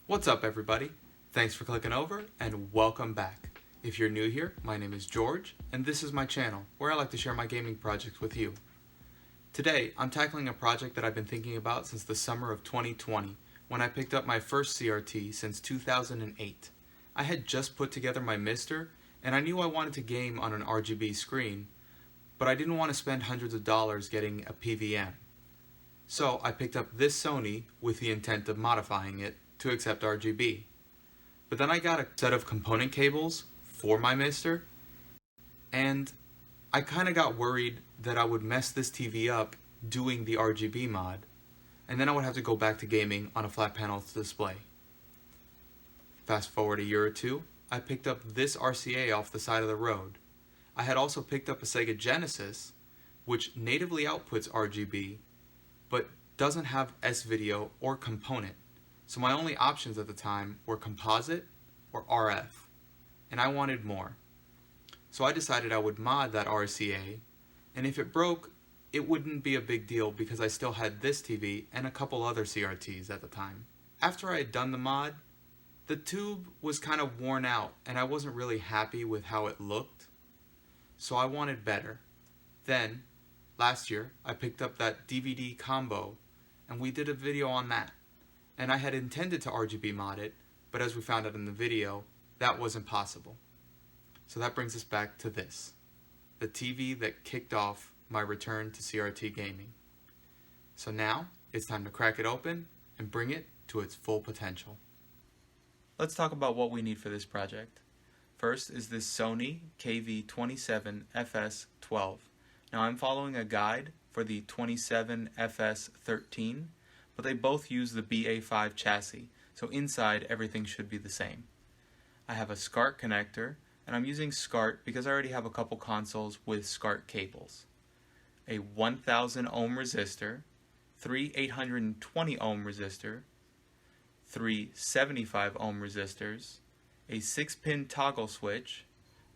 What's up, everybody? Thanks for clicking over and welcome back. If you're new here, my name is George and this is my channel where I like to share my gaming projects with you. Today I'm tackling a project that I've been thinking about since the summer of 2020 when I picked up my first CRT since 2008. I had just put together my Mister and I knew I wanted to game on an RGB screen, but I didn't want to spend hundreds of dollars getting a PVM. So I picked up this Sony with the intent of modifying it to accept RGB. But then I got a set of component cables for my Mister, and I kind of got worried that I would mess this TV up doing the RGB mod, and then I would have to go back to gaming on a flat panel display. Fast forward a year or two, I picked up this RCA off the side of the road. I had also picked up a Sega Genesis, which natively outputs RGB, but doesn't have S-video or component. So my only options at the time were composite or RF, and I wanted more. So I decided I would mod that RCA, and if it broke, it wouldn't be a big deal because I still had this TV and a couple other CRTs at the time. After I had done the mod, the tube was kind of worn out and I wasn't really happy with how it looked, so I wanted better. Then, last year, I picked up that DVD combo and we did a video on that. And I had intended to RGB mod it, but as we found out in the video, that wasn't possible. So that brings us back to this, the TV that kicked off my return to CRT gaming. So now, it's time to crack it open and bring it to its full potential. Let's talk about what we need for this project. First is this Sony KV27FS12. Now I'm following a guide for the 27FS13, but they both use the BA5 chassis, so inside everything should be the same. I have a Scart connector, and I'm using Scart because I already have a couple consoles with Scart cables. A 1000 ohm resistor, 3 820 ohm resistor, 3 75 ohm resistors, a 6-pin toggle switch,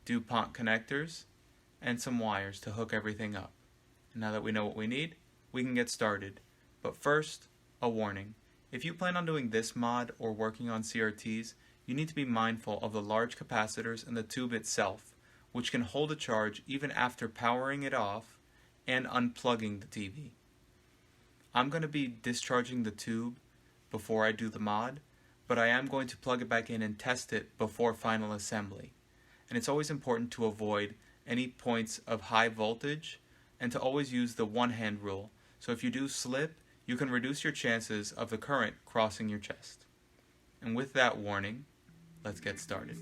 DuPont connectors, and some wires to hook everything up. And now that we know what we need, we can get started. But first, a warning. If you plan on doing this mod or working on CRTs, you need to be mindful of the large capacitors and the tube itself, which can hold a charge even after powering it off and unplugging the TV. I'm going to be discharging the tube before I do the mod, but I am going to plug it back in and test it before final assembly. And it's always important to avoid any points of high voltage and to always use the one-hand rule. So if you do slip, you can reduce your chances of the current crossing your chest. And with that warning, let's get started.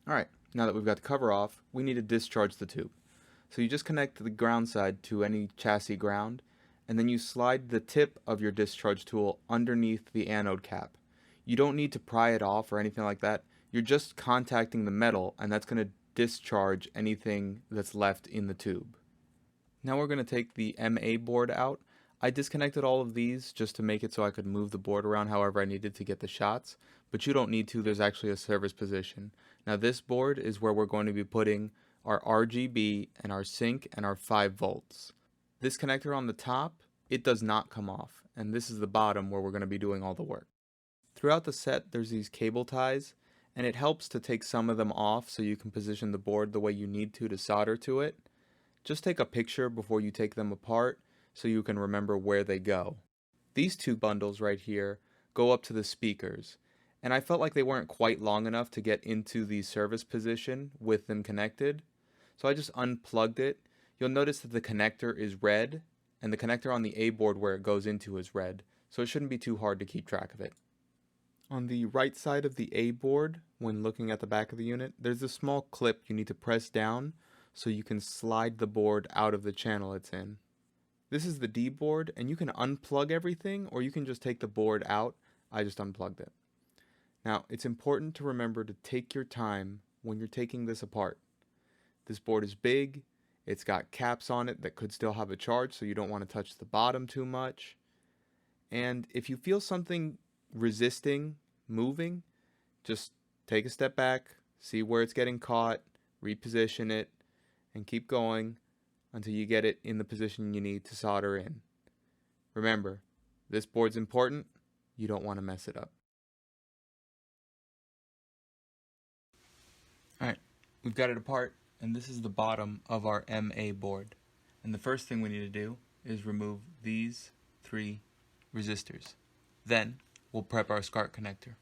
Alright, now that we've got the cover off, we need to discharge the tube. So you just connect the ground side to any chassis ground, and then you slide the tip of your discharge tool underneath the anode cap. You don't need to pry it off or anything like that. You're just contacting the metal, and that's going to discharge anything that's left in the tube. Now we're going to take the MA board out. I disconnected all of these just to make it so I could move the board around however I needed to get the shots, but you don't need to. There's actually a service position. Now this board is where we're going to be putting our RGB and our sync and our 5 volts. This connector on the top, it does not come off, and this is the bottom where we're going to be doing all the work. Throughout the set, there's these cable ties, and it helps to take some of them off so you can position the board the way you need to solder to it. Just take a picture before you take them apart so you can remember where they go. These two bundles right here go up to the speakers, and I felt like they weren't quite long enough to get into the service position with them connected, so I just unplugged it. You'll notice that the connector is red, and the connector on the A board where it goes into is red, so it shouldn't be too hard to keep track of it. On the right side of the A board, when looking at the back of the unit, there's a small clip you need to press down so you can slide the board out of the channel it's in. This is the D board, and you can unplug everything or you can just take the board out. I just unplugged it. Now, it's important to remember to take your time when you're taking this apart. This board is big, it's got caps on it that could still have a charge, so you don't want to touch the bottom too much. And if you feel something resisting moving, just take a step back, see where it's getting caught, reposition it, and keep going until you get it in the position you need to solder in. Remember, this board's important, you don't want to mess it up. Alright, we've got it apart, and this is the bottom of our MA board. And the first thing we need to do is remove these 3 resistors. Then we'll prep our Scart connector.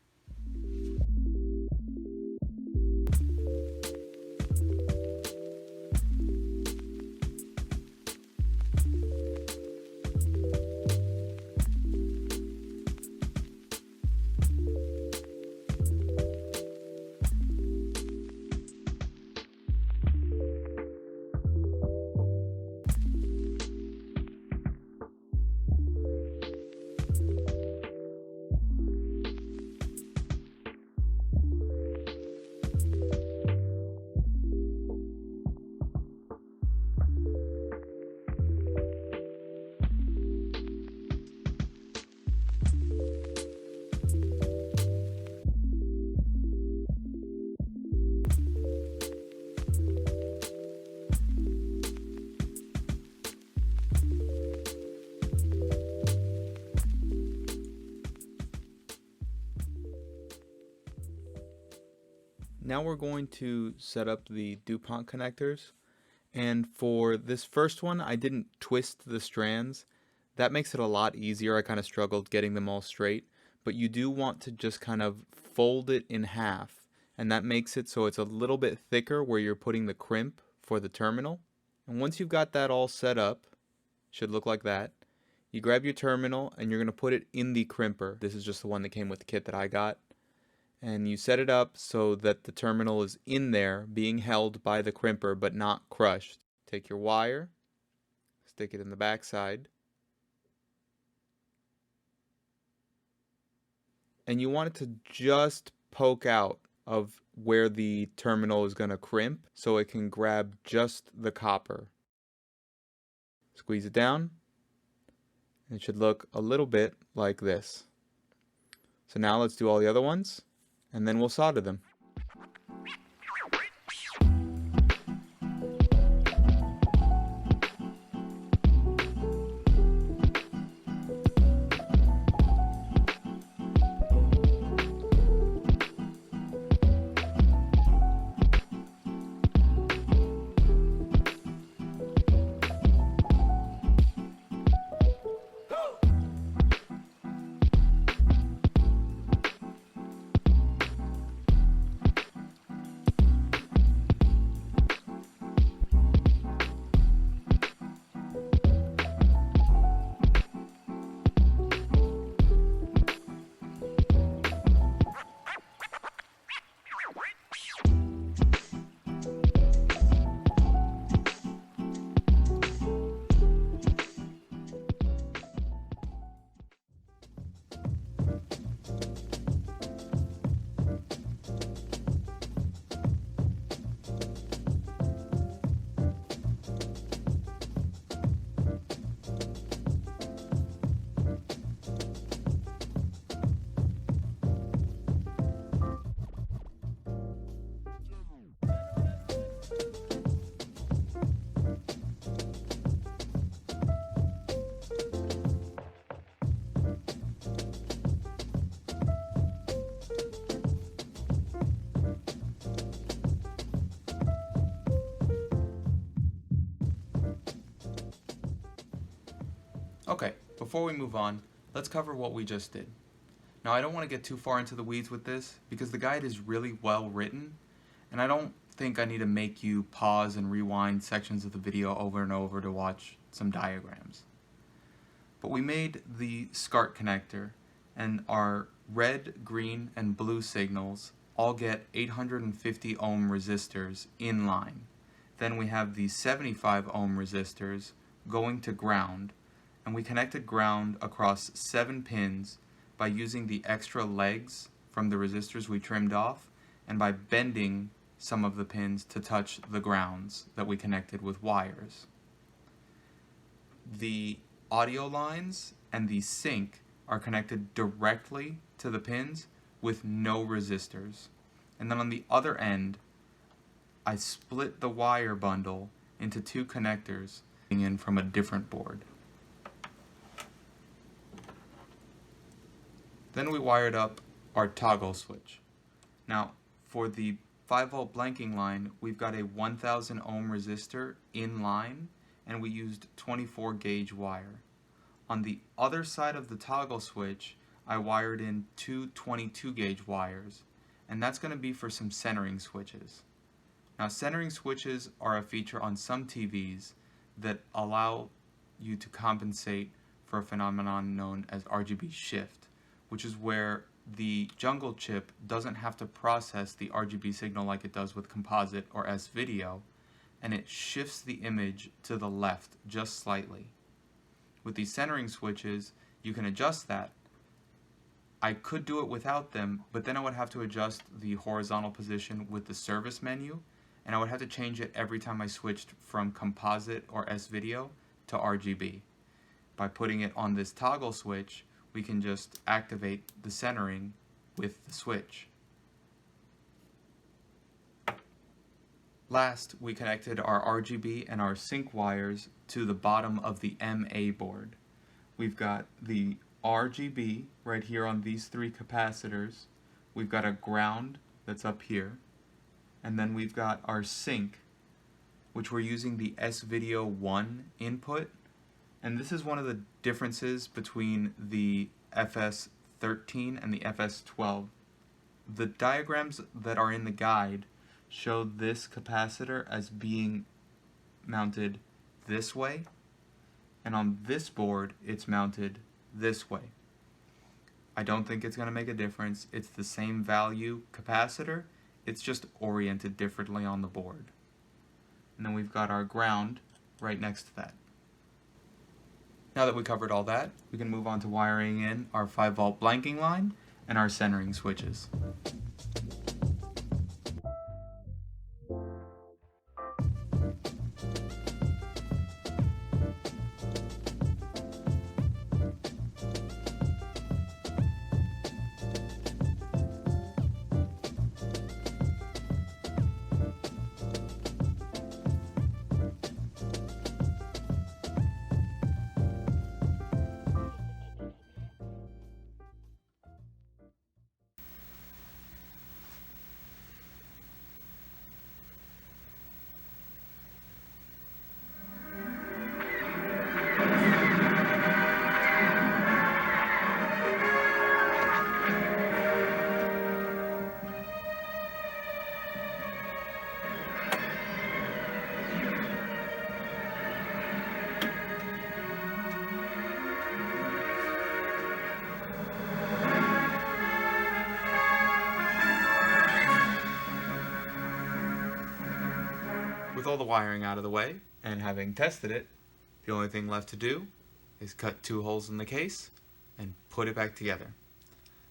Now we're going to set up the DuPont connectors, and for this first one I didn't twist the strands. That makes it a lot easier. I kind of struggled getting them all straight, but you do want to just kind of fold it in half, and that makes it so it's a little bit thicker where you're putting the crimp for the terminal. And once you've got that all set up, should look like that, you grab your terminal and you're going to put it in the crimper. This is just the one that came with the kit that I got. And you set it up so that the terminal is in there being held by the crimper but not crushed. Take your wire, stick it in the back side, and you want it to just poke out of where the terminal is going to crimp so it can grab just the copper. Squeeze it down, and it should look a little bit like this. So now let's do all the other ones, and then we'll solder them. Okay, before we move on, let's cover what we just did. Now, I don't want to get too far into the weeds with this because the guide is really well written, and I don't think I need to make you pause and rewind sections of the video over and over to watch some diagrams. But we made the Scart connector, and our red, green, and blue signals all get 850 ohm resistors in line. Then we have the 75 ohm resistors going to ground, and we connected ground across 7 pins by using the extra legs from the resistors we trimmed off and by bending some of the pins to touch the grounds that we connected with wires. The audio lines and the sync are connected directly to the pins with no resistors. And then on the other end, I split the wire bundle into 2 connectors in from a different board. Then we wired up our toggle switch. Now, for the 5-volt blanking line, we've got a 1000 ohm resistor in line, and we used 24 gauge wire. On the other side of the toggle switch, I wired in 2 22 gauge wires, and that's going to be for some centering switches. Now, centering switches are a feature on some TVs that allow you to compensate for a phenomenon known as RGB shift, which is where the jungle chip doesn't have to process the RGB signal like it does with composite or S-video, and it shifts the image to the left just slightly. With these centering switches, you can adjust that. I could do it without them, but then I would have to adjust the horizontal position with the service menu, and I would have to change it every time I switched from composite or S-video to RGB. By putting it on this toggle switch, we can just activate the centering with the switch. Last, we connected our RGB and our sync wires to the bottom of the MA board. We've got the RGB right here on these 3 capacitors. We've got a ground that's up here. And then we've got our sync, which we're using the S-video 1 input. And this is one of the differences between the FS13 and the FS12. The diagrams that are in the guide show this capacitor as being mounted this way, and on this board it's mounted this way. I don't think it's going to make a difference. It's the same value capacitor, it's just oriented differently on the board. And then we've got our ground right next to that. Now that we covered all that, we can move on to wiring in our 5-volt blanking line and our centering switches. With all the wiring out of the way, and having tested it, the only thing left to do is cut 2 holes in the case and put it back together.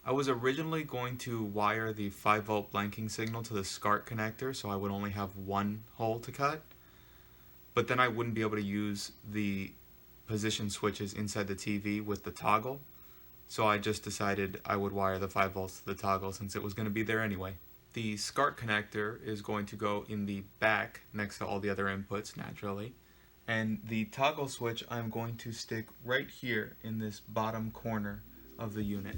I was originally going to wire the 5-volt blanking signal to the Scart connector so I would only have 1 hole to cut, but then I wouldn't be able to use the position switches inside the TV with the toggle, so I just decided I would wire the 5 volts to the toggle since it was going to be there anyway. The Scart connector is going to go in the back next to all the other inputs, naturally. And the toggle switch I'm going to stick right here in this bottom corner of the unit.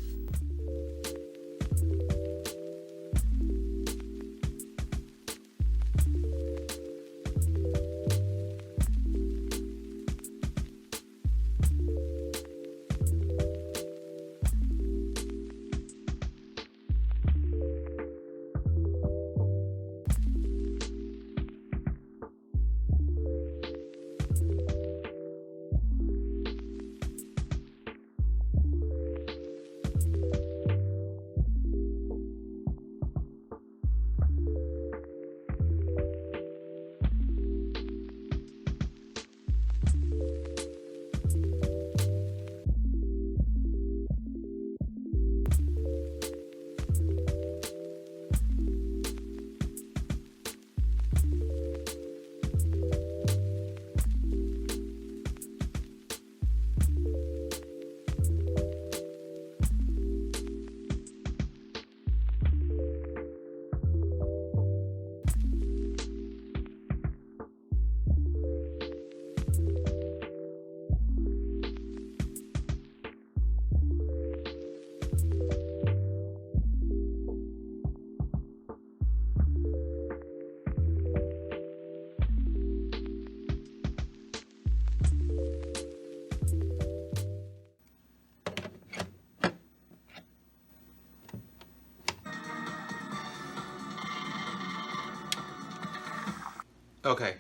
Okay,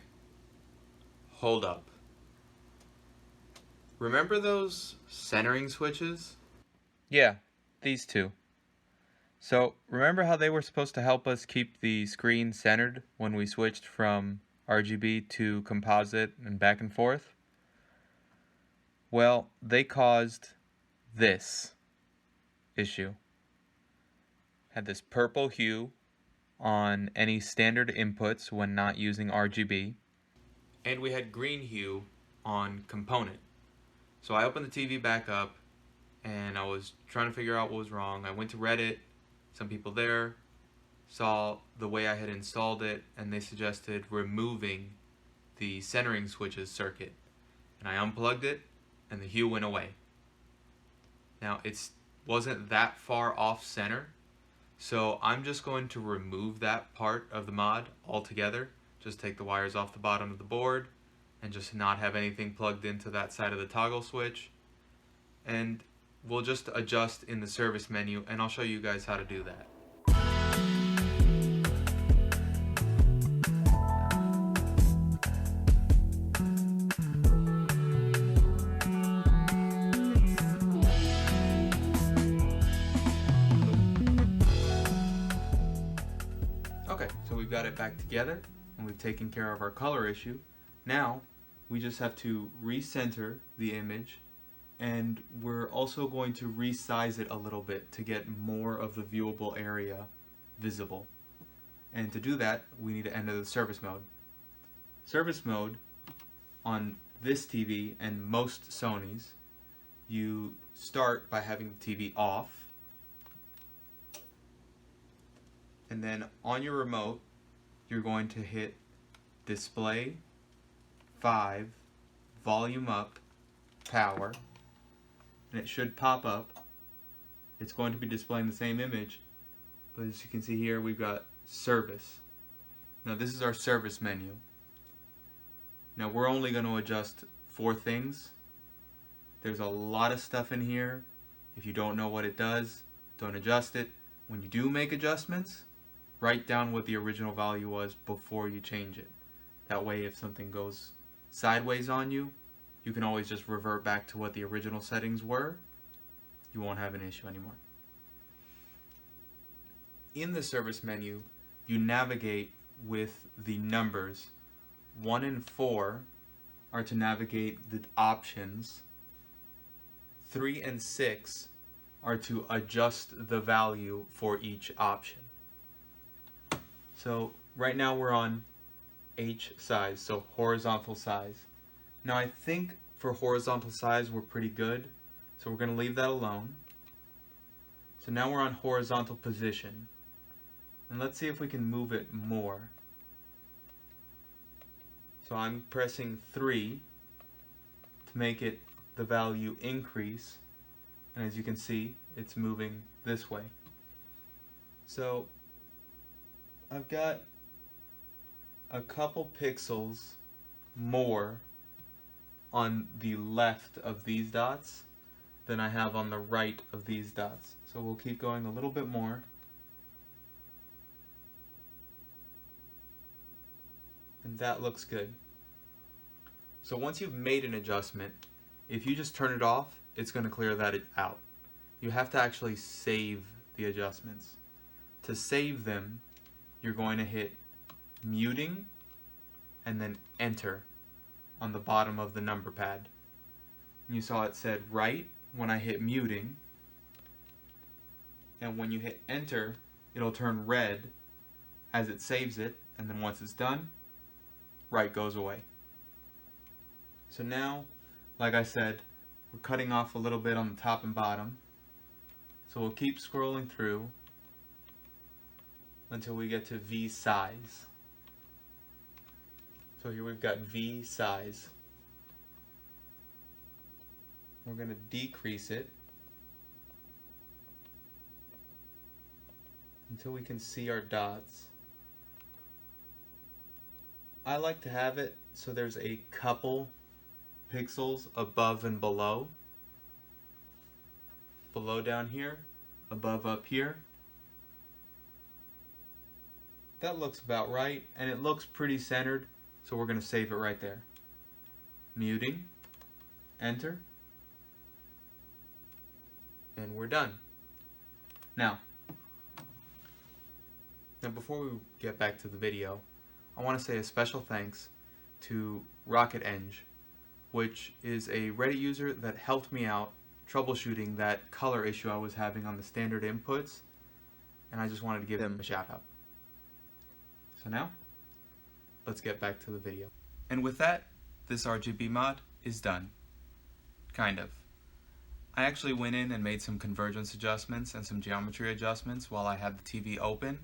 hold up. Remember those centering switches? Yeah, these two. So, remember how they were supposed to help us keep the screen centered when we switched from RGB to composite and back and forth? Well, they caused this issue. Had this purple hue on any standard inputs when not using RGB, and we had green hue on component. So I opened the TV back up and I was trying to figure out what was wrong. I went to Reddit, some people there saw the way I had installed it, and they suggested removing the centering switches circuit. And I unplugged it and the hue went away. Now it wasn't that far off center, so I'm just going to remove that part of the mod altogether. Just take the wires off the bottom of the board and just not have anything plugged into that side of the toggle switch. And we'll just adjust in the service menu, and I'll show you guys how to do that. Okay, so we've got it back together and we've taken care of our color issue. Now we just have to recenter the image, and we're also going to resize it a little bit to get more of the viewable area visible. And to do that, we need to enter the service mode. Service mode on this TV and most Sonys, you start by having the TV off, and then on your remote you're going to hit display 5 volume up power, and it should pop up. It's going to be displaying the same image, but as you can see here, we've got service. Now this is our service menu. Now we're only going to adjust 4 things. There's a lot of stuff in here. If you don't know what it does, don't adjust it. When you do make adjustments, write down what the original value was before you change it. That way, if something goes sideways on you, you can always just revert back to what the original settings were. You won't have an issue anymore. In the service menu, you navigate with the numbers. 1 and 4 are to navigate the options. 3 and 6 are to adjust the value for each option. So right now we're on H size, so horizontal size. Now I think for horizontal size we're pretty good, so we're going to leave that alone. So now we're on horizontal position, and let's see if we can move it more. So I'm pressing 3 to make it the value increase, and as you can see, it's moving this way. So I've got a couple pixels more on the left of these dots than I have on the right of these dots. So we'll keep going a little bit more. And that looks good. So once you've made an adjustment, if you just turn it off, it's going to clear that out. You have to actually save the adjustments. To save them, you're going to hit muting and then enter on the bottom of the number pad. You saw it said right when I hit muting, and when you hit enter, it'll turn red as it saves it, and then once it's done, right goes away. So now, like I said, we're cutting off a little bit on the top and bottom, so we'll keep scrolling through until we get to V size. So here we've got V size. We're going to decrease it until we can see our dots. I like to have it so there's a couple pixels above and below. Below down here, above up here. That looks about right, and it looks pretty centered, So we're going to save it right there. Muting, enter, and we're done. Now before we get back to the video, I want to say a special thanks to rocketeng, which is a Reddit user that helped me out troubleshooting that color issue I was having on the standard inputs, and I just wanted to give them a shout out. So now, let's get back to the video. And with that, this RGB mod is done. Kind of. I actually went in and made some convergence adjustments and some geometry adjustments while I had the TV open,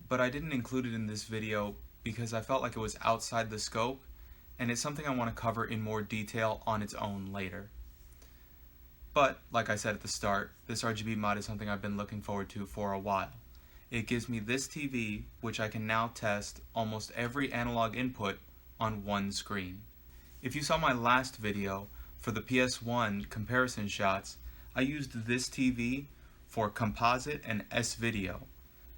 but I didn't include it in this video because I felt like it was outside the scope, and it's something I want to cover in more detail on its own later. But, like I said at the start, this RGB mod is something I've been looking forward to for a while. It gives me this TV, which I can now test almost every analog input on one screen. If you saw my last video for the PS1 comparison shots, I used this TV for composite and S-video.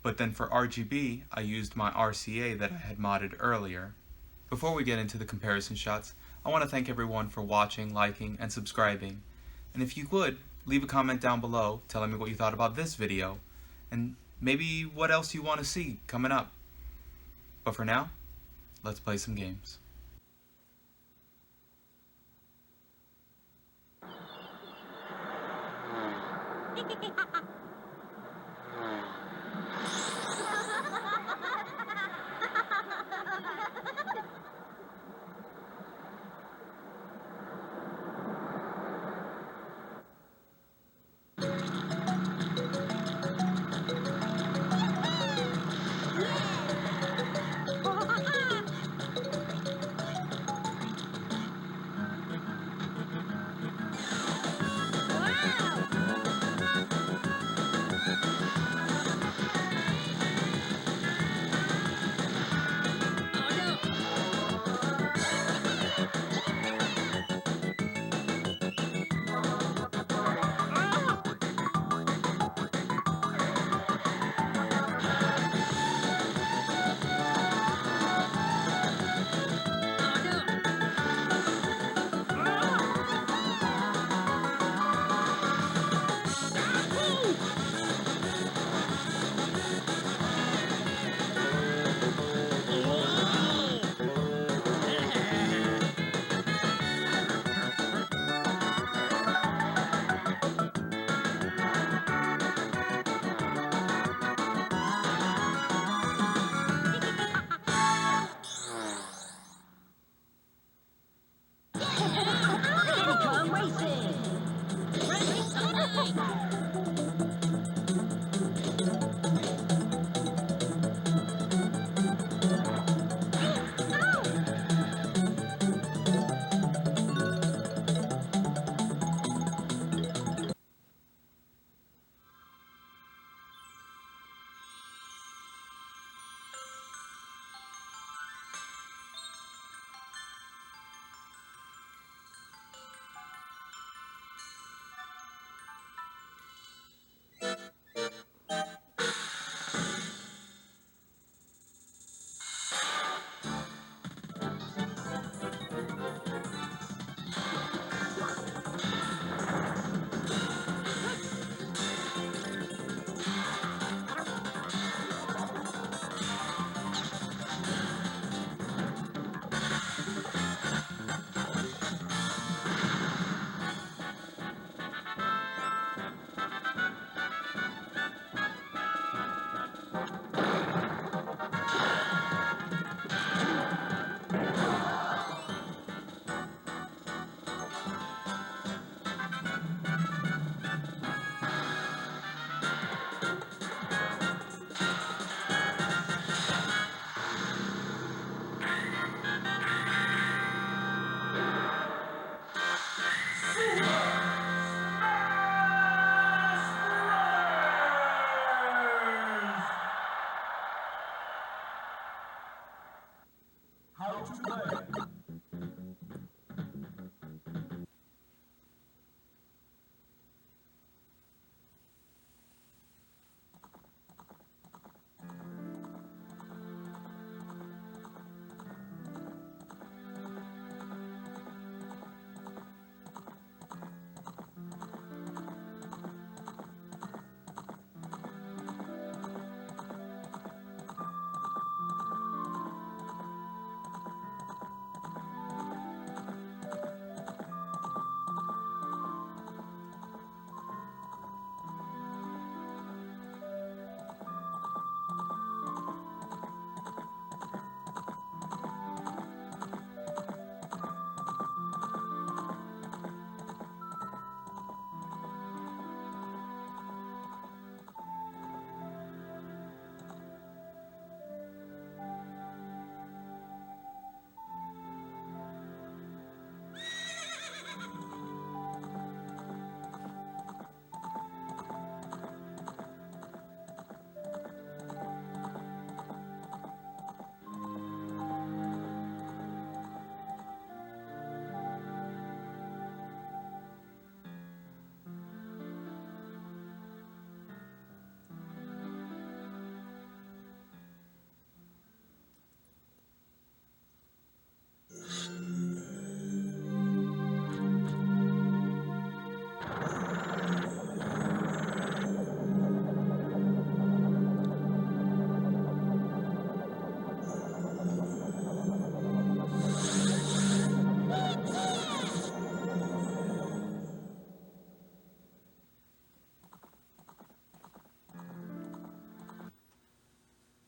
But then for RGB, I used my RCA that I had modded earlier. Before we get into the comparison shots, I want to thank everyone for watching, liking, and subscribing. And if you would, leave a comment down below telling me what you thought about this video, and maybe what else you want to see coming up. But for now, let's play some games.